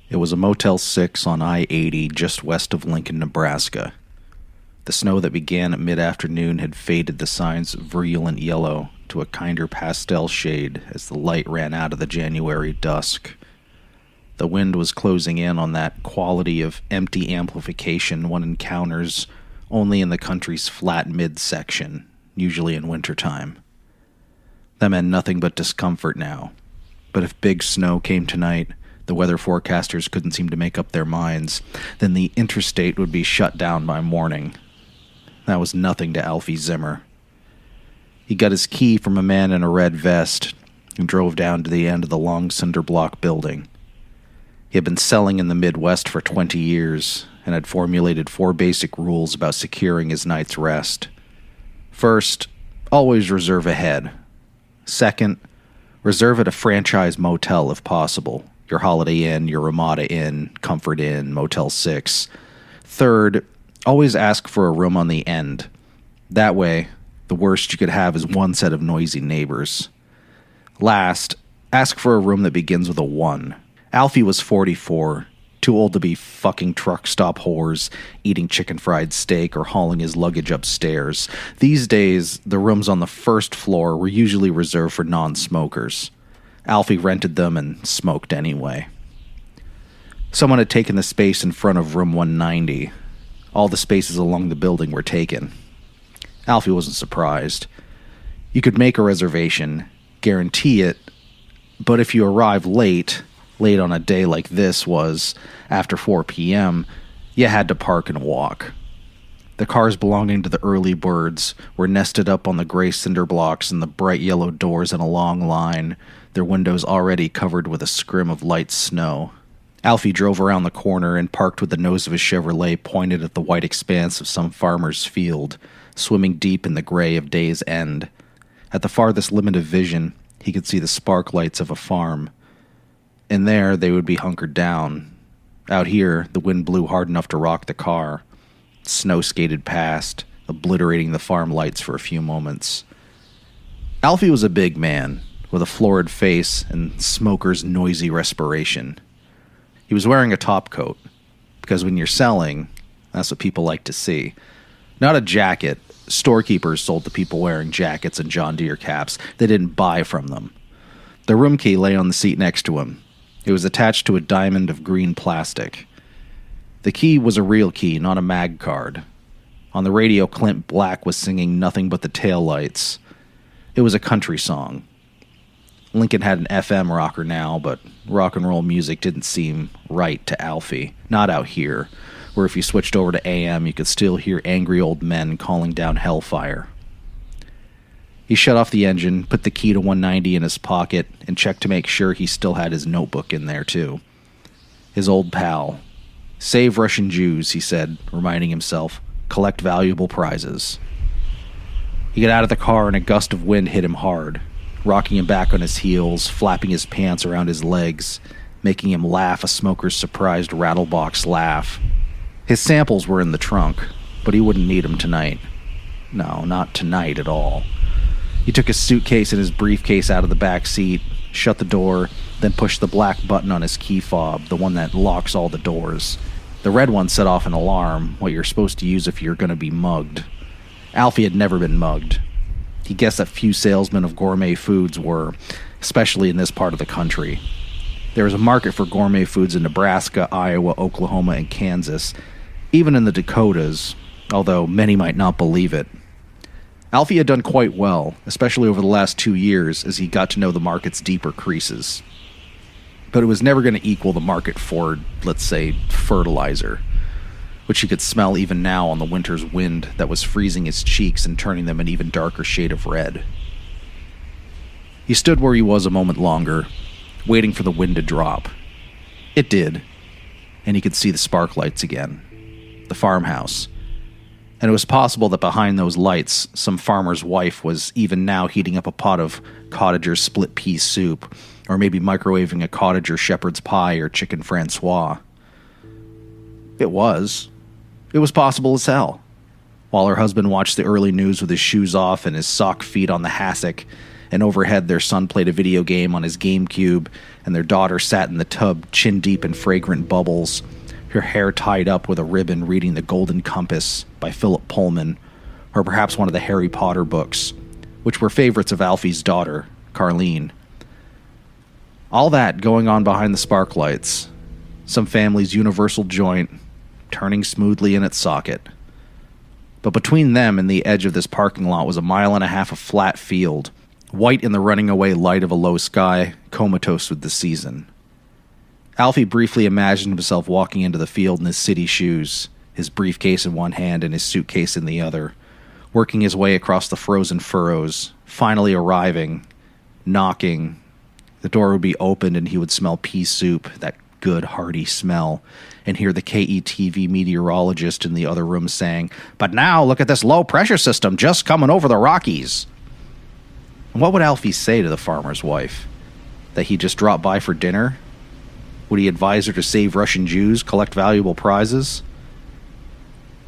It was a Motel 6 on I-80 just west of Lincoln, Nebraska. The snow that began at mid-afternoon had faded the signs of virulent yellow to a kinder pastel shade as the light ran out of the January dusk. The wind was closing in on that quality of empty amplification one encounters only in the country's flat midsection, usually in wintertime. That meant nothing but discomfort now. But if big snow came tonight, the weather forecasters couldn't seem to make up their minds, then the interstate would be shut down by morning. That was nothing to Alfie Zimmer. He got his key from a man in a red vest and drove down to the end of the long cinder block building. He had been selling in the Midwest for 20 years and had formulated 4 basic rules about securing his night's rest. First, always reserve ahead. Second, reserve at a franchise motel if possible. Your Holiday Inn, your Ramada Inn, Comfort Inn, Motel 6. Third, always ask for a room on the end. That way, the worst you could have is one set of noisy neighbors. Last, ask for a room that begins with a 1. Alfie was 44, too old to be fucking truck stop whores, eating chicken fried steak, or hauling his luggage upstairs. These days, the rooms on the first floor were usually reserved for non-smokers. Alfie rented them and smoked anyway. Someone had taken the space in front of room 190. All the spaces along the building were taken. Alfie wasn't surprised. You could make a reservation, guarantee it, but if you arrive late on a day like this was, after 4 p.m., you had to park and walk. The cars belonging to the early birds were nested up on the gray cinder blocks and the bright yellow doors in a long line, their windows already covered with a scrim of light snow. Alfie drove around the corner and parked with the nose of his Chevrolet pointed at the white expanse of some farmer's field, swimming deep in the gray of day's end. At the farthest limit of vision, he could see the spark lights of a farm. In there, they would be hunkered down. Out here, the wind blew hard enough to rock the car. Snow skated past, obliterating the farm lights for a few moments. Alfie was a big man, with a florid face and smoker's noisy respiration. He was wearing a topcoat, because when you're selling, that's what people like to see. Not a jacket. Storekeepers sold to people wearing jackets and John Deere caps. They didn't buy from them. The room key lay on the seat next to him. It was attached to a diamond of green plastic. The key was a real key, not a mag card. On the radio, Clint Black was singing Nothing But the Taillights. It was a country song. Lincoln had an FM rocker now, but rock and roll music didn't seem right to Alfie. Not out here, where if you switched over to AM, you could still hear angry old men calling down hellfire. He shut off the engine, put the key to 190 in his pocket, and checked to make sure he still had his notebook in there, too. His old pal. Save Russian Jews, he said, reminding himself. Collect valuable prizes. He got out of the car and a gust of wind hit him hard, rocking him back on his heels, flapping his pants around his legs, making him laugh a smoker's surprised rattlebox laugh. His samples were in the trunk, but he wouldn't need them tonight. No, not tonight at all. He took his suitcase and his briefcase out of the back seat, shut the door, then pushed the black button on his key fob, the one that locks all the doors. The red one set off an alarm, what you're supposed to use if you're going to be mugged. Alfie had never been mugged. He guessed that few salesmen of gourmet foods were, especially in this part of the country. There was a market for gourmet foods in Nebraska, Iowa, Oklahoma, and Kansas, even in the Dakotas, although many might not believe it. Alfie had done quite well, especially over the last 2 years as he got to know the market's deeper creases. But it was never going to equal the market for, let's say, fertilizer, which he could smell even now on the winter's wind that was freezing his cheeks and turning them an even darker shade of red. He stood where he was a moment longer, waiting for the wind to drop. It did, and he could see the spark lights again. The farmhouse. And it was possible that behind those lights, some farmer's wife was even now heating up a pot of cottager's split pea soup, or maybe microwaving a cottager shepherd's pie or chicken Francois. It was possible as hell. While her husband watched the early news with his shoes off and his sock feet on the hassock, and overhead their son played a video game on his GameCube, and their daughter sat in the tub chin-deep in fragrant bubbles, her hair tied up with a ribbon, reading The Golden Compass by Philip Pullman, or perhaps one of the Harry Potter books, which were favorites of Alfie's daughter, Carlene. All that going on behind the spark lights, some family's universal joint turning smoothly in its socket. But between them and the edge of this parking lot was a mile and a half of flat field, white in the running away light of a low sky, comatose with the season. Alfie briefly imagined himself walking into the field in his city shoes, his briefcase in one hand and his suitcase in the other, working his way across the frozen furrows, finally arriving, knocking. The door would be opened and he would smell pea soup, that good hearty smell, and hear the KETV meteorologist in the other room saying, "But now look at this low pressure system just coming over the Rockies." And what would Alfie say to the farmer's wife? That he just dropped by for dinner? Would he advise her to save Russian Jews, collect valuable prizes?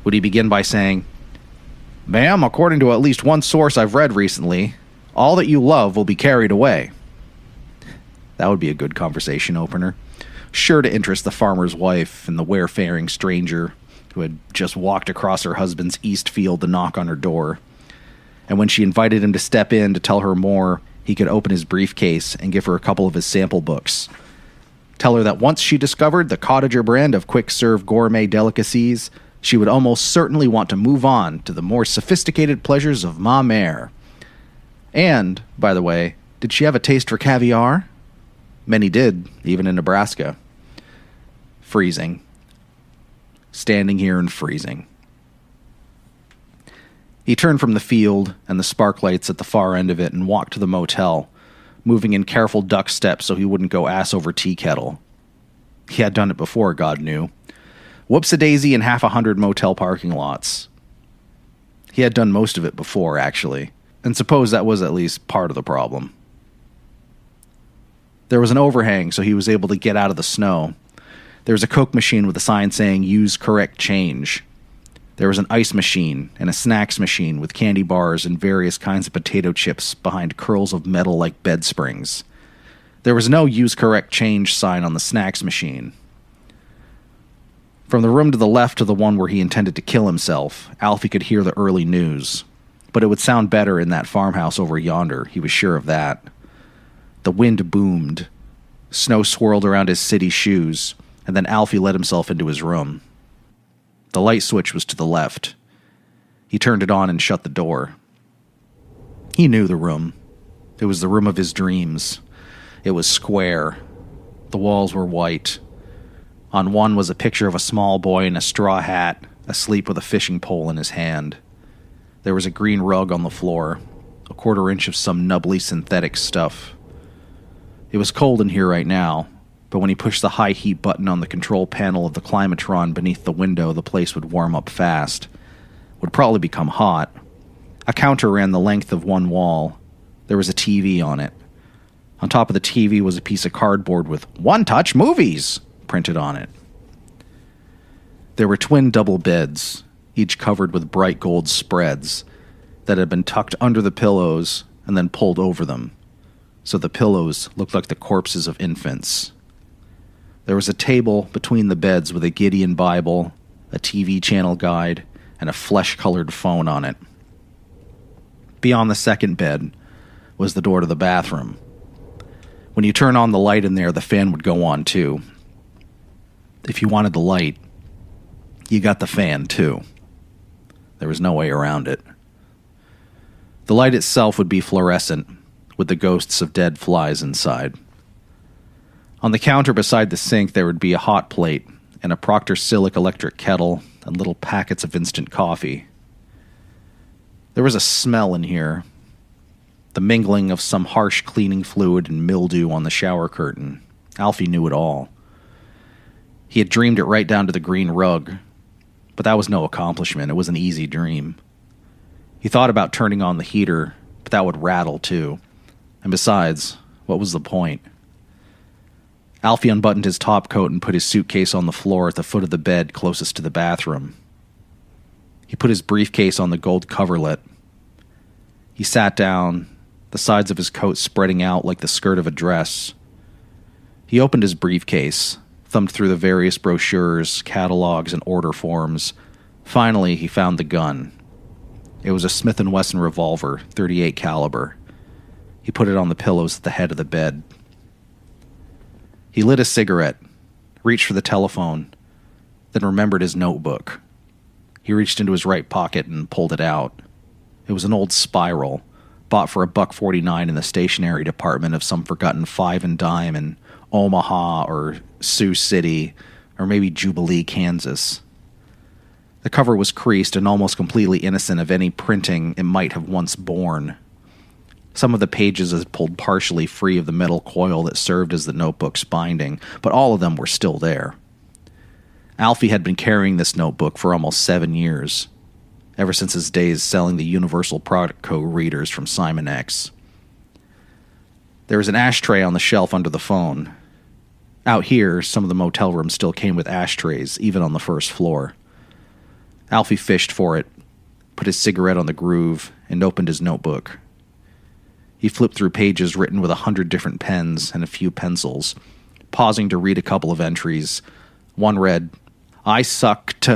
Would he begin by saying, "Ma'am, according to at least one source I've read recently, all that you love will be carried away"? That would be a good conversation opener, sure to interest the farmer's wife and the wayfaring stranger who had just walked across her husband's east field to knock on her door. And when she invited him to step in to tell her more, he could open his briefcase and give her a couple of his sample books. Tell her that once she discovered the Cottager brand of quick-serve gourmet delicacies, she would almost certainly want to move on to the more sophisticated pleasures of ma mère. And, by the way, did she have a taste for caviar? Many did, even in Nebraska. Freezing. Standing here and freezing. He turned from the field and the spark lights at the far end of it and walked to the motel, moving in careful duck steps so he wouldn't go ass over tea kettle. He had done it before, God knew. Whoops-a-daisy in 100 motel parking lots. He had done most of it before, actually, and suppose that was at least part of the problem. There was an overhang, so he was able to get out of the snow. There was a Coke machine with a sign saying, "Use correct change." There was an ice machine and a snacks machine with candy bars and various kinds of potato chips behind curls of metal like bed springs. There was no "Use correct change" sign on the snacks machine. From the room to the left of the one where he intended to kill himself, Alfie could hear the early news. But it would sound better in that farmhouse over yonder, he was sure of that. The wind boomed. Snow swirled around his city shoes, and then Alfie let himself into his room. The light switch was to the left. He turned it on and shut the door. He knew the room. It was the room of his dreams. It was square. The walls were white. On one was a picture of a small boy in a straw hat, asleep with a fishing pole in his hand. There was a green rug on the floor, a 1/4 inch of some nubbly synthetic stuff. It was cold in here right now, but when he pushed the high heat button on the control panel of the climatron beneath the window, the place would warm up fast. Would probably become hot. A counter ran the length of one wall. There was a TV on it. On top of the TV was a piece of cardboard with "One Touch Movies" printed on it. There were twin double beds, each covered with bright gold spreads, that had been tucked under the pillows and then pulled over them, so the pillows looked like the corpses of infants. There was a table between the beds with a Gideon Bible, a TV channel guide, and a flesh-colored phone on it. Beyond the second bed was the door to the bathroom. When you turn on the light in there, the fan would go on too. If you wanted the light, you got the fan too. There was no way around it. The light itself would be fluorescent, with the ghosts of dead flies inside. On the counter beside the sink, there would be a hot plate and a Proctor Silik electric kettle and little packets of instant coffee. There was a smell in here, the mingling of some harsh cleaning fluid and mildew on the shower curtain. Alfie knew it all. He had dreamed it right down to the green rug, but that was no accomplishment. It was an easy dream. He thought about turning on the heater, but that would rattle too. And besides, what was the point? Alfie unbuttoned his top coat and put his suitcase on the floor at the foot of the bed closest to the bathroom. He put his briefcase on the gold coverlet. He sat down the sides of his coat spreading out like the skirt of a dress. He opened his briefcase, thumbed through the various brochures, catalogs, and order forms. Finally, he found the gun. It was a Smith & Wesson revolver, .38 caliber. He put it on the pillows at the head of the bed. He lit a cigarette, reached for the telephone, then remembered his notebook. He reached into his right pocket and pulled it out. It was an old spiral, bought for $1.49 in the stationery department of some forgotten Five and Dime in Omaha or Sioux City or maybe Jubilee, Kansas. The cover was creased and almost completely innocent of any printing it might have once borne. Some of the pages had pulled partially free of the metal coil that served as the notebook's binding, but all of them were still there. Alfie had been carrying this notebook for almost 7 years, ever since his days selling the Universal Product Code readers from Simon X. There was an ashtray on the shelf under the phone. Out here, some of the motel rooms still came with ashtrays, even on the first floor. Alfie fished for it, put his cigarette on the groove, and opened his notebook. He flipped through pages written with 100 different pens and a few pencils, pausing to read a couple of entries. One read, "I sucked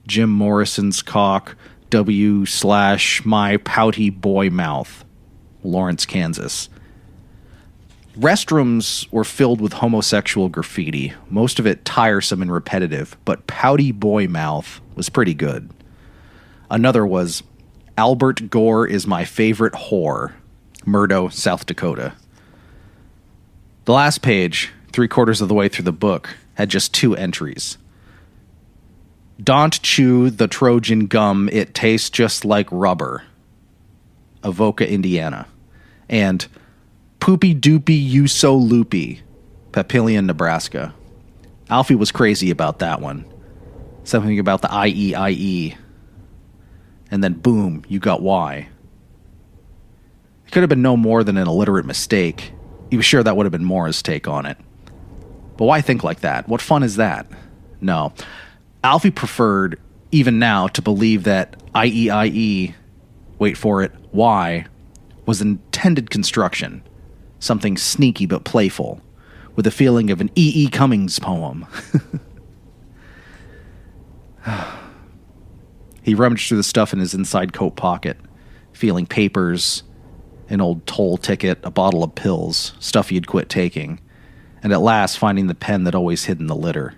Jim Morrison's cock, W/my pouty boy mouth, Lawrence, Kansas." Restrooms were filled with homosexual graffiti, most of it tiresome and repetitive, but pouty boy mouth was pretty good. Another was, "Albert Gore is my favorite whore, Murdo, South Dakota." The last page, 3/4 of the way through the book, had just 2 entries. "Don't chew the Trojan gum, it tastes just like rubber, Avoca, Indiana." And "Poopy doopy you so loopy, Papillion, Nebraska." Alfie was crazy about that one. Something about the IEIE. And then boom, you got Y. It could have been no more than an illiterate mistake. He was sure that would have been Mora's take on it. But why think like that? What fun is that? No. Alfie preferred, even now, to believe that IEIE, wait for it, Y, was intended construction. Something sneaky but playful, with a feeling of an E.E. Cummings poem. He rummaged through the stuff in his inside coat pocket, feeling papers, an old toll ticket, a bottle of pills, stuff he had quit taking, and at last finding the pen that always hid in the litter.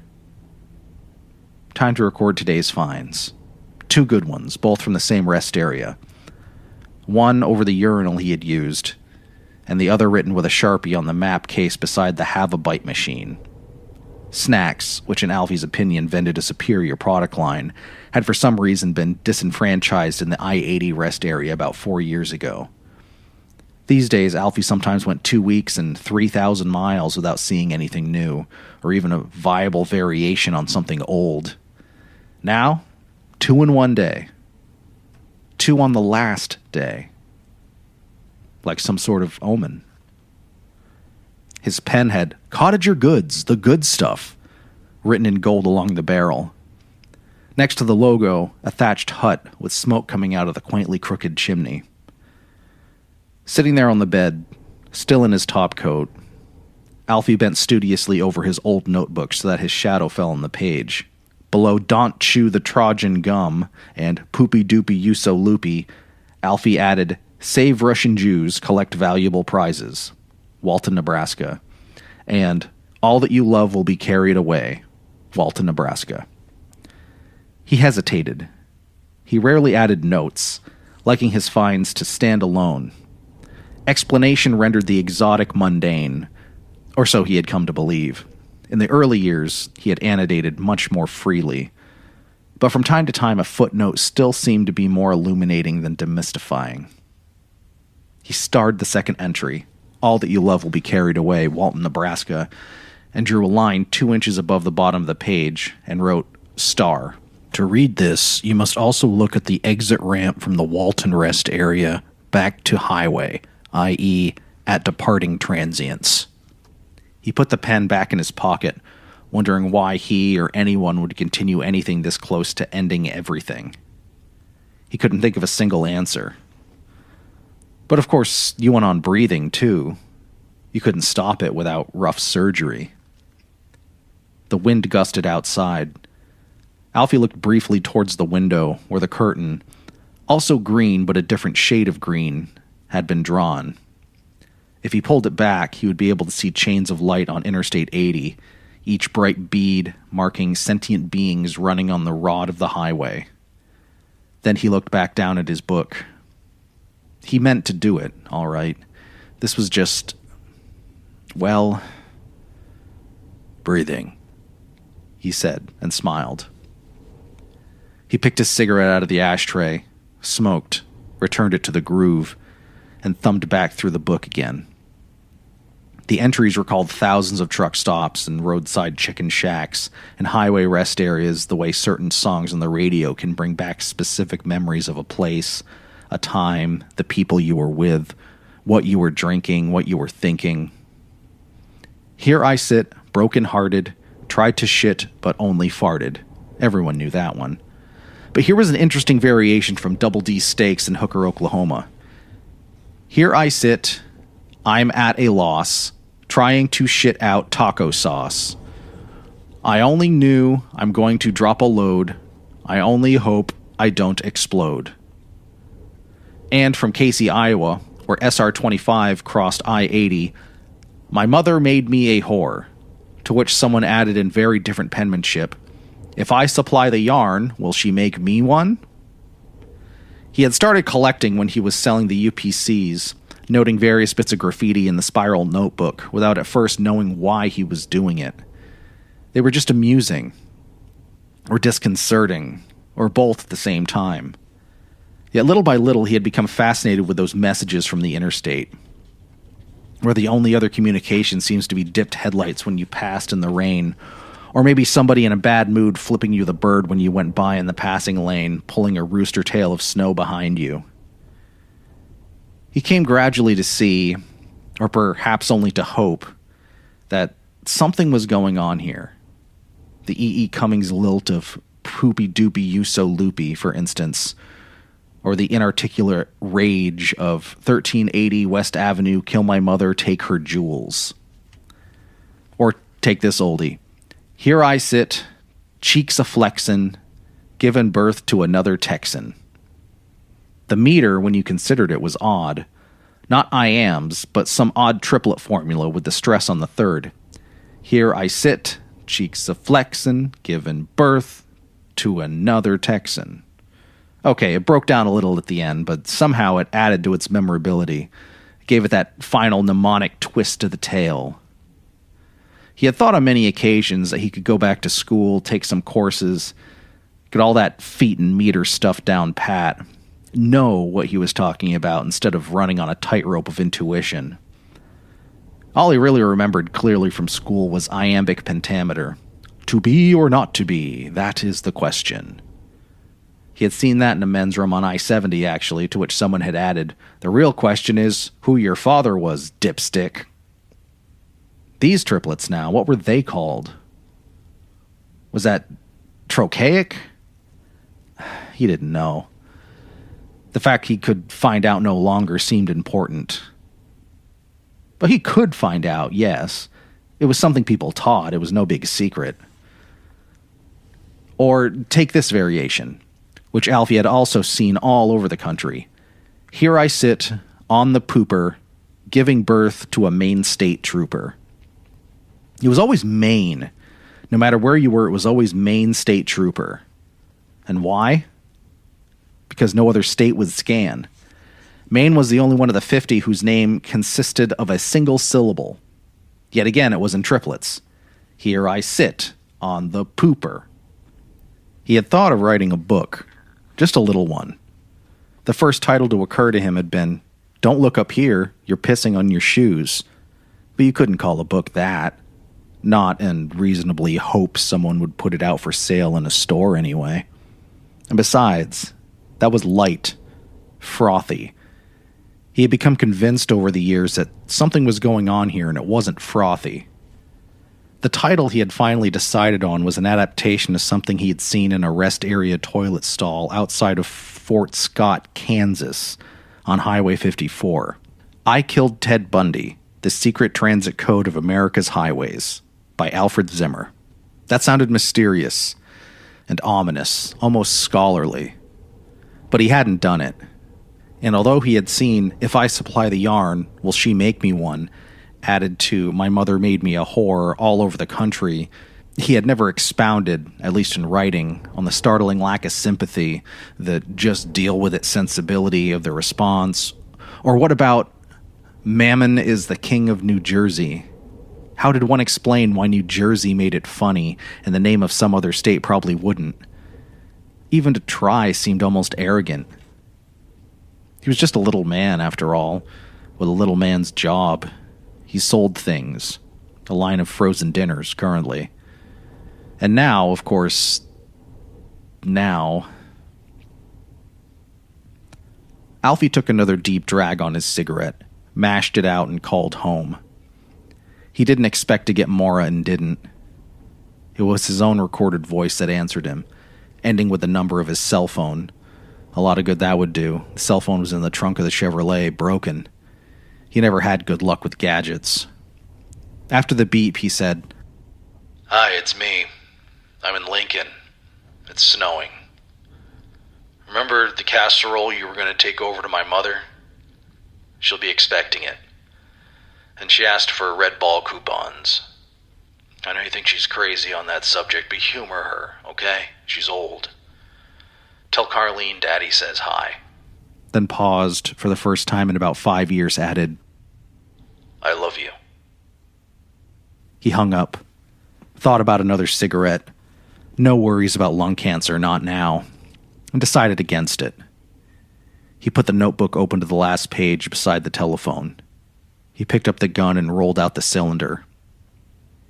Time to record today's finds. 2 good ones, both from the same rest area. One over the urinal he had used, and the other written with a Sharpie on the map case beside the Have-A-Bite machine. Snacks, which in Alfie's opinion vended a superior product line, had for some reason been disenfranchised in the I-80 rest area about 4 years ago. These days, Alfie sometimes went 2 weeks and 3,000 miles without seeing anything new, or even a viable variation on something old. Now, 2 in one day. 2 on the last day. Like some sort of omen. His pen had "Cottager Goods, the good stuff," written in gold along the barrel. Next to the logo, a thatched hut with smoke coming out of the quaintly crooked chimney. Sitting there on the bed, still in his topcoat, Alfie bent studiously over his old notebook so that his shadow fell on the page. Below "Don't chew the Trojan gum" and "Poopy doopy you so loopy," Alfie added "Save Russian Jews, collect valuable prizes, Walton, Nebraska," and "All that you love will be carried away, Walton, Nebraska." He hesitated. He rarely added notes, liking his finds to stand alone. Explanation rendered the exotic mundane, or so he had come to believe. In the early years, he had annotated much more freely, but from time to time a footnote still seemed to be more illuminating than demystifying. He starred the second entry, "All that you love will be carried away, Walton, Nebraska," and drew a line 2 inches above the bottom of the page and wrote "Star." To read this, you must also look at the exit ramp from the Walton rest area back to highway, i.e., at departing transients. He put the pen back in his pocket, wondering why he or anyone would continue anything this close to ending everything. He couldn't think of a single answer. But of course, you went on breathing, too. You couldn't stop it without rough surgery. The wind gusted outside. Alfie looked briefly towards the window where the curtain, also green but a different shade of green, had been drawn. If he pulled it back, he would be able to see chains of light on Interstate 80, each bright bead marking sentient beings running on the rod of the highway. Then he looked back down at his book. He meant to do it, all right. This was just, well, breathing, he said, and smiled. He picked his cigarette out of the ashtray, smoked, returned it to the groove, and thumbed back through the book again. The entries recalled thousands of truck stops and roadside chicken shacks and highway rest areas the way certain songs on the radio can bring back specific memories of a place, a time, the people you were with, what you were drinking, what you were thinking. Here I sit, broken-hearted, tried to shit, but only farted. Everyone knew that one. But here was an interesting variation from Double D Steaks in Hooker, Oklahoma. Here I sit, I'm at a loss, trying to shit out taco sauce. I only knew I'm going to drop a load. I only hope I don't explode. And from Casey, Iowa, where SR-25 crossed I-80, my mother made me a whore, to which someone added in very different penmanship, if I supply the yarn, will she make me one? He had started collecting when he was selling the UPCs, noting various bits of graffiti in the spiral notebook without at first knowing why he was doing it. They were just amusing, or disconcerting, or both at the same time. Yet little by little he had become fascinated with those messages from the interstate, where the only other communication seems to be dipped headlights when you passed in the rain, or maybe somebody in a bad mood flipping you the bird when you went by in the passing lane, pulling a rooster tail of snow behind you. He came gradually to see, or perhaps only to hope, that something was going on here. The E.E. Cummings lilt of poopy doopy you so loopy, for instance, or the inarticulate rage of 1380 West Avenue, kill my mother, take her jewels. Or take this oldie. Here I sit, cheeks a-flexin', giving birth to another Texan. The meter, when you considered it, was odd. Not I-ams, but some odd triplet formula with the stress on the third. Here I sit, cheeks a-flexin', giving birth to another Texan. Okay, it broke down a little at the end, but somehow it added to its memorability. It gave it that final mnemonic twist to the tale. He had thought on many occasions that he could go back to school, take some courses, get all that feet and meter stuff down pat, know what he was talking about instead of running on a tightrope of intuition. All he really remembered clearly from school was iambic pentameter. To be or not to be, that is the question. He had seen that in a men's room on I-70, actually, to which someone had added, the real question is who your father was, dipstick. These triplets now, what were they called? Was that trochaic? He didn't know. The fact he could find out no longer seemed important. But he could find out, yes. It was something people taught. It was no big secret. Or take this variation, which Alfie had also seen all over the country. Here I sit, on the pooper, giving birth to a Maine state trooper. It was always Maine. No matter where you were, it was always Maine state trooper. And why? Because no other state would scan. Maine was the only one of the 50 whose name consisted of a single syllable. Yet again, it was in triplets. Here I sit, on the pooper. He had thought of writing a book, just a little one. The first title to occur to him had been, Don't Look Up Here, You're Pissing on Your Shoes. But you couldn't call a book that. Not and reasonably hope someone would put it out for sale in a store anyway. And besides, that was light, frothy. He had become convinced over the years that something was going on here and it wasn't frothy. The title he had finally decided on was an adaptation of something he had seen in a rest area toilet stall outside of Fort Scott, Kansas, on Highway 54. I Killed Ted Bundy, The Secret Transit Code of America's Highways, by Alfred Zimmer. That sounded mysterious and ominous, almost scholarly. But he hadn't done it. And although he had seen If I Supply the Yarn, Will She Make Me One, added to My Mother Made Me a Whore all over the country, he had never expounded, at least in writing, on the startling lack of sympathy, the just deal with it sensibility of the response. Or what about Mammon is the King of New Jersey? How did one explain why New Jersey made it funny and the name of some other state probably wouldn't? Even to try seemed almost arrogant. He was just a little man, after all, with a little man's job. He sold things, a line of frozen dinners currently. And now, of course, Alfie took another deep drag on his cigarette, mashed it out, and called home. He didn't expect to get Maura and didn't. It was his own recorded voice that answered him, ending with the number of his cell phone. A lot of good that would do. The cell phone was in the trunk of the Chevrolet, broken. He never had good luck with gadgets. After the beep, he said, "Hi, it's me. I'm in Lincoln. It's snowing. Remember the casserole you were going to take over to my mother? She'll be expecting it. And she asked for Red Ball coupons. I know you think she's crazy on that subject, but humor her, okay? She's old. Tell Carlene Daddy says hi." Then paused, for the first time in about 5 years, added, "I love you." He hung up, thought about another cigarette. No worries about lung cancer, not now, and decided against it. He put the notebook open to the last page beside the telephone. He picked up the gun and rolled out the cylinder.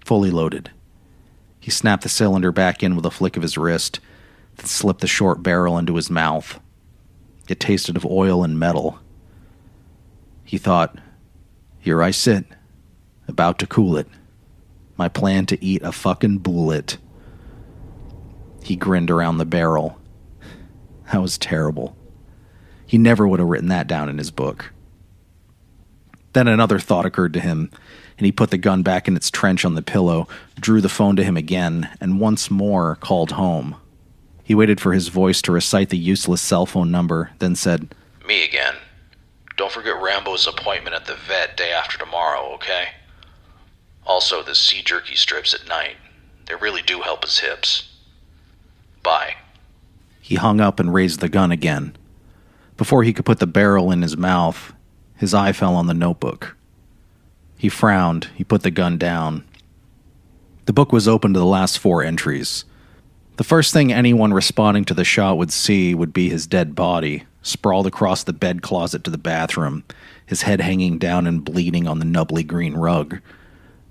Fully loaded. He snapped the cylinder back in with a flick of his wrist, then slipped the short barrel into his mouth. It tasted of oil and metal. He thought, here I sit, about to cool it. My plan to eat a fucking bullet. He grinned around the barrel. That was terrible. He never would have written that down in his book. Then another thought occurred to him, and he put the gun back in its trench on the pillow, drew the phone to him again, and once more called home. He waited for his voice to recite the useless cell phone number, then said, "Me again. Don't forget Rambo's appointment at the vet day after tomorrow, okay? Also, the sea jerky strips at night. They really do help his hips. Bye." He hung up and raised the gun again. Before he could put the barrel in his mouth, his eye fell on the notebook. He frowned. He put the gun down. The book was open to the last 4 entries. The first thing anyone responding to the shot would see would be his dead body, sprawled across the bed closet to the bathroom, his head hanging down and bleeding on the nubbly green rug.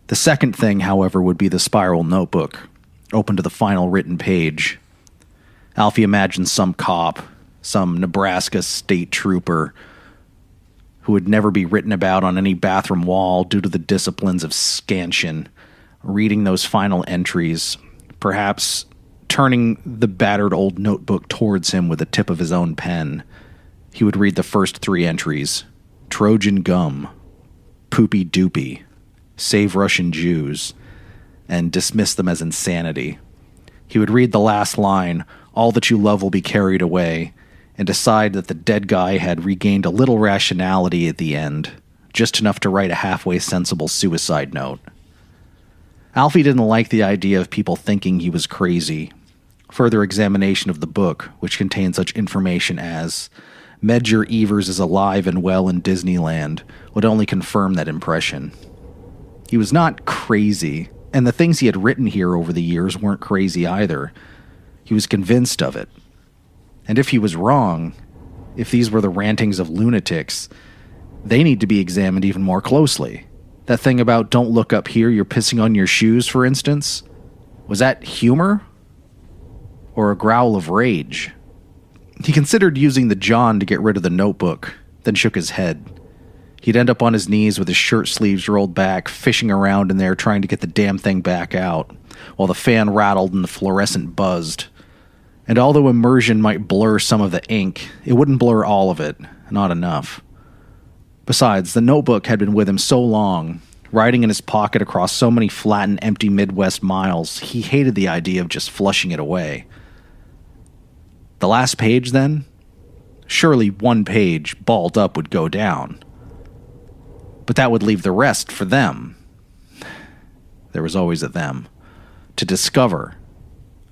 The second thing, however, would be the spiral notebook, open to the final written page. Alfie imagined some cop, some Nebraska state trooper, who would never be written about on any bathroom wall due to the disciplines of scansion, reading those final entries, perhaps turning the battered old notebook towards him with the tip of his own pen. He would read the first 3 entries: Trojan gum, poopy doopy, save Russian Jews, and dismiss them as insanity. He would read the last line, all that you love will be carried away, and decide that the dead guy had regained a little rationality at the end, just enough to write a halfway sensible suicide note. Alfie didn't like the idea of people thinking he was crazy. Further examination of the book, which contained such information as Medgar Evers is alive and well in Disneyland, would only confirm that impression. He was not crazy, and the things he had written here over the years weren't crazy either. He was convinced of it. And if he was wrong, if these were the rantings of lunatics, they need to be examined even more closely. That thing about don't look up here, you're pissing on your shoes, for instance, was that humor? Or a growl of rage? He considered using the John to get rid of the notebook, then shook his head. He'd end up on his knees with his shirt sleeves rolled back, fishing around in there trying to get the damn thing back out, while the fan rattled and the fluorescent buzzed. And although immersion might blur some of the ink, it wouldn't blur all of it, not enough. Besides, the notebook had been with him so long, riding in his pocket across so many flat and empty Midwest miles, he hated the idea of just flushing it away. The last page, then? Surely one page, balled up, would go down. But that would leave the rest for them. There was always a them. To discover.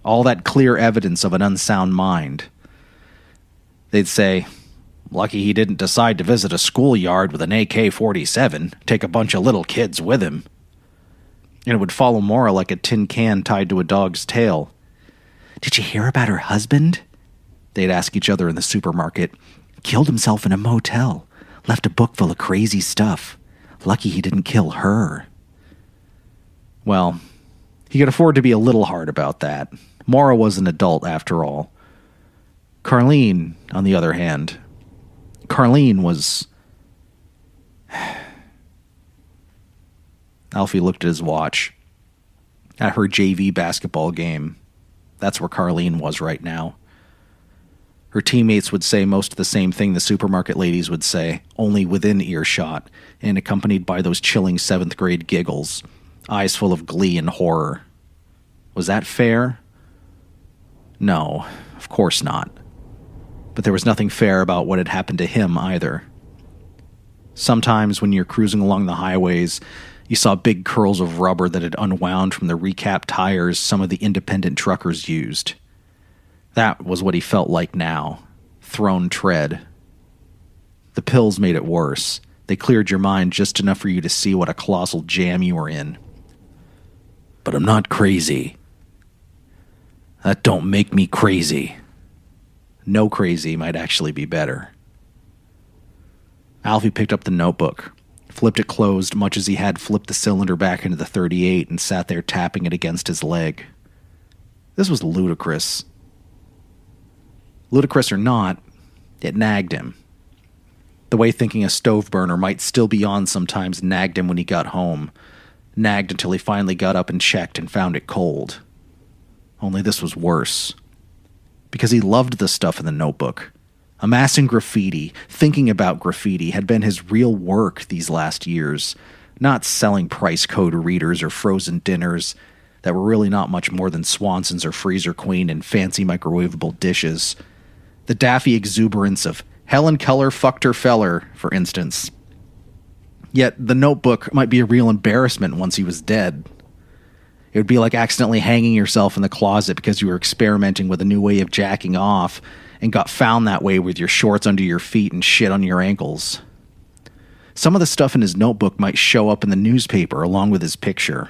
All that clear evidence of an unsound mind. They'd say, lucky he didn't decide to visit a schoolyard with an AK-47, take a bunch of little kids with him. And it would follow Maura like a tin can tied to a dog's tail. Did you hear about her husband? They'd ask each other in the supermarket. Killed himself in a motel. Left a book full of crazy stuff. Lucky he didn't kill her. Well, he could afford to be a little hard about that. Maura was an adult, after all. Carlene, on the other hand... Carlene was... Alfie looked at his watch. At her JV basketball game. That's where Carlene was right now. Her teammates would say most of the same thing the supermarket ladies would say, only within earshot, and accompanied by those chilling 7th grade giggles, eyes full of glee and horror. Was that fair? No, of course not. But there was nothing fair about what had happened to him either. Sometimes when you're cruising along the highways, you saw big curls of rubber that had unwound from the recapped tires some of the independent truckers used. That was what he felt like now. Thrown tread. The pills made it worse. They cleared your mind just enough for you to see what a colossal jam you were in. But I'm not crazy. That don't make me crazy. No crazy might actually be better. Alfie picked up the notebook, flipped it closed much as he had flipped the cylinder back into the .38 and sat there tapping it against his leg. This was ludicrous. Ludicrous or not, it nagged him. The way thinking a stove burner might still be on sometimes nagged him when he got home. Nagged until he finally got up and checked and found it cold. Only this was worse. Because he loved the stuff in the notebook. Amassing graffiti, thinking about graffiti, had been his real work these last years. Not selling price code readers or frozen dinners that were really not much more than Swanson's or Freezer Queen and fancy microwavable dishes. The daffy exuberance of Helen Keller fucked her feller, for instance. Yet the notebook might be a real embarrassment once he was dead. It would be like accidentally hanging yourself in the closet because you were experimenting with a new way of jacking off and got found that way with your shorts under your feet and shit on your ankles. Some of the stuff in his notebook might show up in the newspaper along with his picture.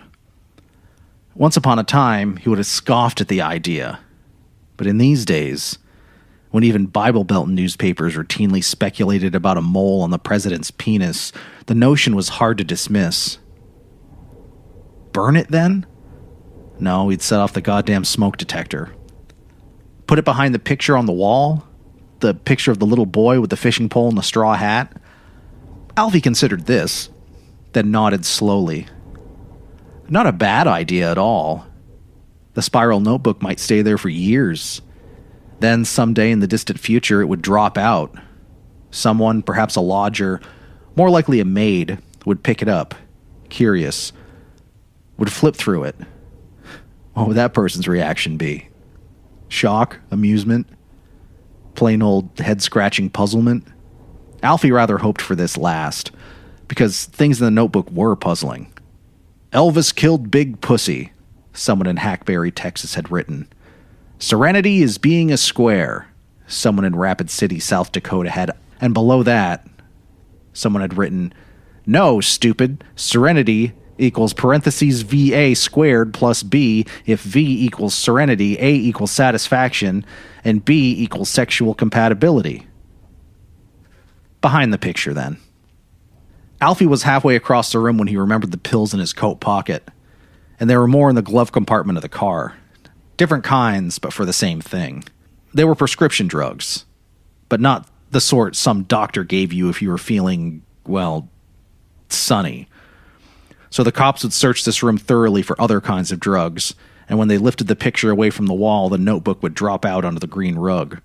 Once upon a time, he would have scoffed at the idea. But in these days, when even Bible Belt newspapers routinely speculated about a mole on the president's penis, the notion was hard to dismiss. Burn it, then? No, he'd set off the goddamn smoke detector. Put it behind the picture on the wall? The picture of the little boy with the fishing pole and the straw hat? Alfie considered this, then nodded slowly. Not a bad idea at all. The spiral notebook might stay there for years. Then someday in the distant future it would drop out. Someone, perhaps a lodger, more likely a maid, would pick it up, curious, would flip through it. What would that person's reaction be? Shock? Amusement? Plain old head-scratching puzzlement? Alfie rather hoped for this last, because things in the notebook were puzzling. Elvis killed Big Pussy, someone in Hackberry, Texas had written. Serenity is being a square, someone in Rapid City, South Dakota had, and below that, someone had written, no, stupid, serenity equals parentheses VA squared plus B if V equals serenity, A equals satisfaction, and B equals sexual compatibility. Behind the picture, then. Alfie was halfway across the room when he remembered the pills in his coat pocket, and there were more in the glove compartment of the car. Different kinds, but for the same thing. They were prescription drugs, but not the sort some doctor gave you if you were feeling, well, sunny. So the cops would search this room thoroughly for other kinds of drugs, and when they lifted the picture away from the wall, the notebook would drop out onto the green rug.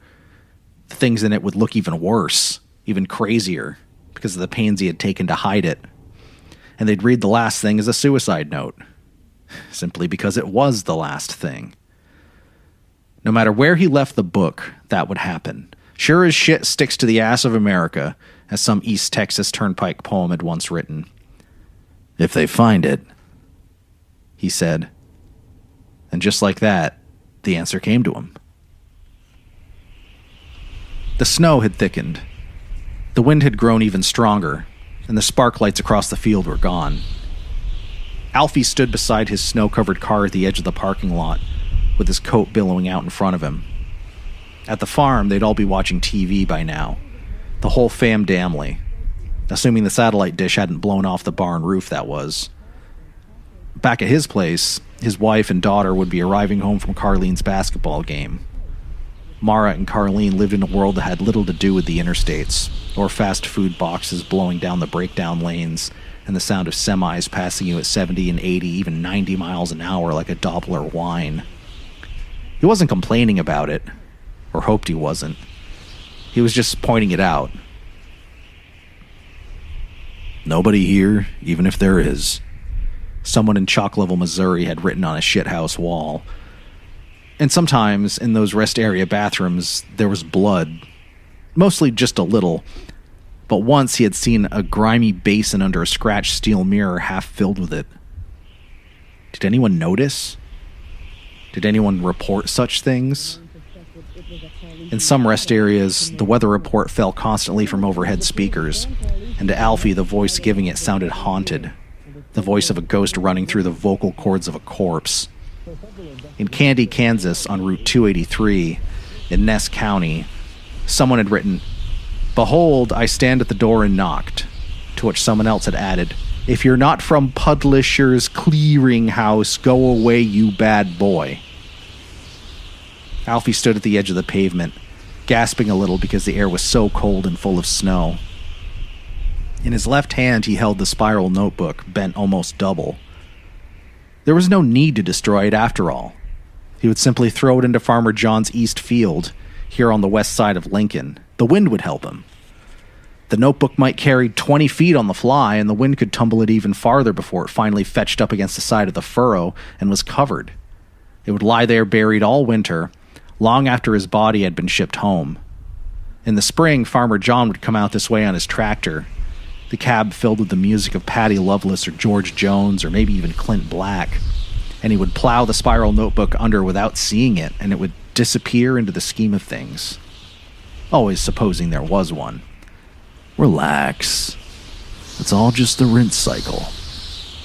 The things in it would look even worse, even crazier, because of the pains he had taken to hide it. And they'd read the last thing as a suicide note, simply because it was the last thing. No matter where he left the book, that would happen. Sure as shit sticks to the ass of America, as some East Texas Turnpike poem had once written. If they find it, he said. And just like that, the answer came to him. The snow had thickened. The wind had grown even stronger, and the spark lights across the field were gone. Alfie stood beside his snow-covered car at the edge of the parking lot, with his coat billowing out in front of him. At the farm, they'd all be watching TV by now. The whole famdamly. Assuming the satellite dish hadn't blown off the barn roof, that was. Back at his place, his wife and daughter would be arriving home from Carlene's basketball game. Mara and Carlene lived in a world that had little to do with the interstates, or fast food boxes blowing down the breakdown lanes, and the sound of semis passing you at 70 and 80, even 90 miles an hour like a Doppler whine. He wasn't complaining about it, or hoped he wasn't. He was just pointing it out. Nobody here, even if there is. Someone in Chalk Level, Missouri had written on a shithouse wall. And sometimes, in those rest area bathrooms, there was blood. Mostly just a little. But once he had seen a grimy basin under a scratched steel mirror half filled with it. Did anyone notice? Did anyone report such things? In some rest areas, the weather report fell constantly from overhead speakers, and to Alfie, the voice giving it sounded haunted. The voice of a ghost running through the vocal cords of a corpse. In Candy, Kansas, on Route 283, in Ness County, someone had written, "Behold, I stand at the door and knocked," to which someone else had added, "If you're not from Publishers Clearinghouse, go away, you bad boy." Alfie stood at the edge of the pavement, gasping a little because the air was so cold and full of snow. In his left hand, he held the spiral notebook, bent almost double. There was no need to destroy it after all. He would simply throw it into Farmer John's East Field, here on the west side of Lincoln. The wind would help him. The notebook might carry 20 feet on the fly, and the wind could tumble it even farther before it finally fetched up against the side of the furrow and was covered. It would lie there buried all winter, long after his body had been shipped home. In the spring, Farmer John would come out this way on his tractor, the cab filled with the music of Patti Lovelace or George Jones or maybe even Clint Black, and he would plow the spiral notebook under without seeing it, and it would disappear into the scheme of things. Always supposing there was one. Relax. It's all just the rinse cycle.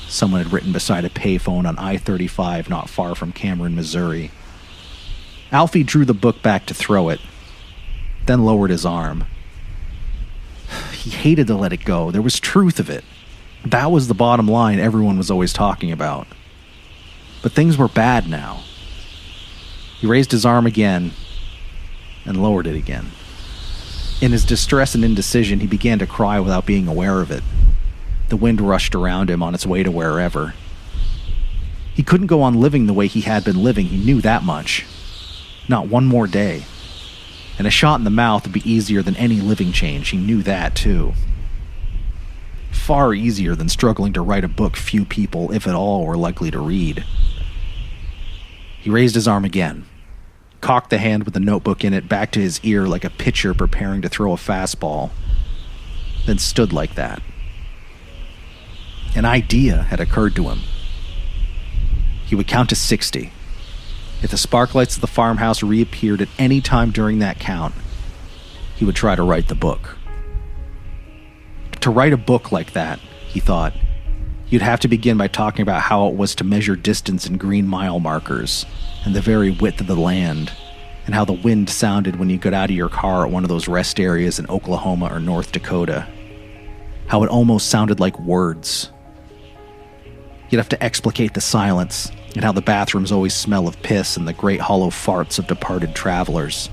Someone had written beside a payphone on I-35 not far from Cameron, Missouri. Alfie drew the book back to throw it, then lowered his arm. He hated to let it go. There was truth of it. That was the bottom line everyone was always talking about. But things were bad now. He raised his arm again and lowered it again. In his distress and indecision, he began to cry without being aware of it. The wind rushed around him on its way to wherever. He couldn't go on living the way he had been living, he knew that much. Not one more day. And a shot in the mouth would be easier than any living change, he knew that too. Far easier than struggling to write a book few people, if at all, were likely to read. He raised his arm again, cocked the hand with the notebook in it back to his ear like a pitcher preparing to throw a fastball, then stood like that. An idea had occurred to him. He would count to 60. If the sparklights of the farmhouse reappeared at any time during that count, he would try to write the book. To write a book like that, he thought, you'd have to begin by talking about how it was to measure distance in green mile markers, and the very width of the land, and how the wind sounded when you got out of your car at one of those rest areas in Oklahoma or North Dakota. How it almost sounded like words. You'd have to explicate the silence, and how the bathrooms always smell of piss and the great hollow farts of departed travelers,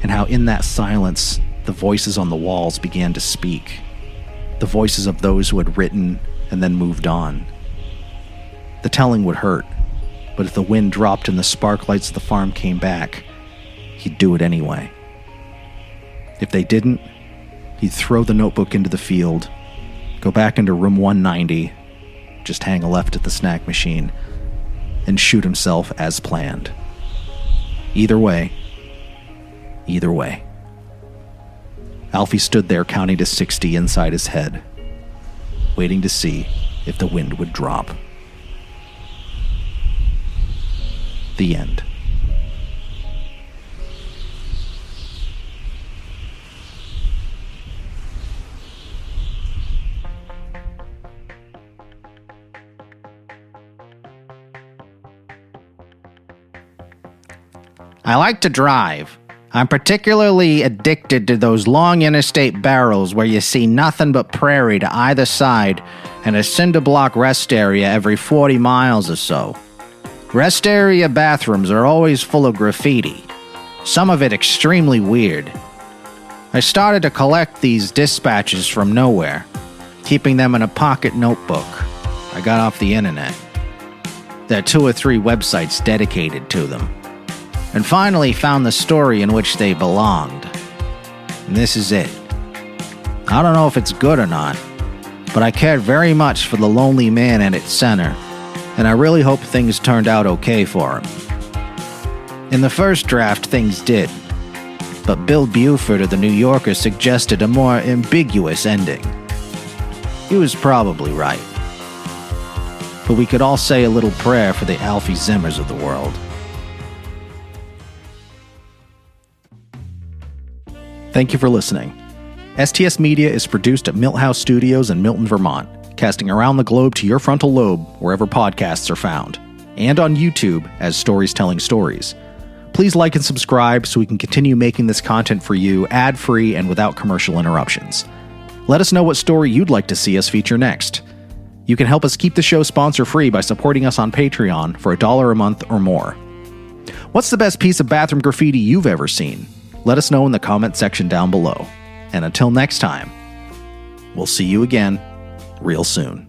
and how in that silence the voices on the walls began to speak, the voices of those who had written and then moved on. The telling would hurt. but if the wind dropped and the spark lights of the farm came back, he'd do it anyway. If they didn't, he'd throw the notebook into the field, go back into room 190, just hang a left at the snack machine, and shoot himself as planned. Either way. Alfie stood there counting to 60 inside his head, waiting to see if the wind would drop. The end. I like to drive. I'm particularly addicted to those long interstate barrels where you see nothing but prairie to either side and a cinder block rest area every 40 miles or so. Rest area bathrooms are always full of graffiti, some of it extremely weird. I started to collect these dispatches from nowhere, keeping them in a pocket notebook I got off the internet. There are 2 or 3 websites dedicated to them, and finally found the story in which they belonged. And this is it. I don't know if it's good or not, but I cared very much for the lonely man at its center, and I really hope things turned out okay for him. In the first draft, things did, but Bill Buford of the New Yorker suggested a more ambiguous ending. He was probably right. But we could all say a little prayer for the Alfie Zimmers of the world. Thank you for listening. STS Media is produced at Milt House Studios in Milton, Vermont, casting around the globe to your frontal lobe wherever podcasts are found, and on YouTube as Stories Telling Stories. Please like and subscribe so we can continue making this content for you ad-free and without commercial interruptions. Let us know what story you'd like to see us feature next. You can help us keep the show sponsor-free by supporting us on Patreon for $1 a month or more. What's the best piece of bathroom graffiti you've ever seen? Let us know in the comment section down below. And until next time, we'll see you again real soon.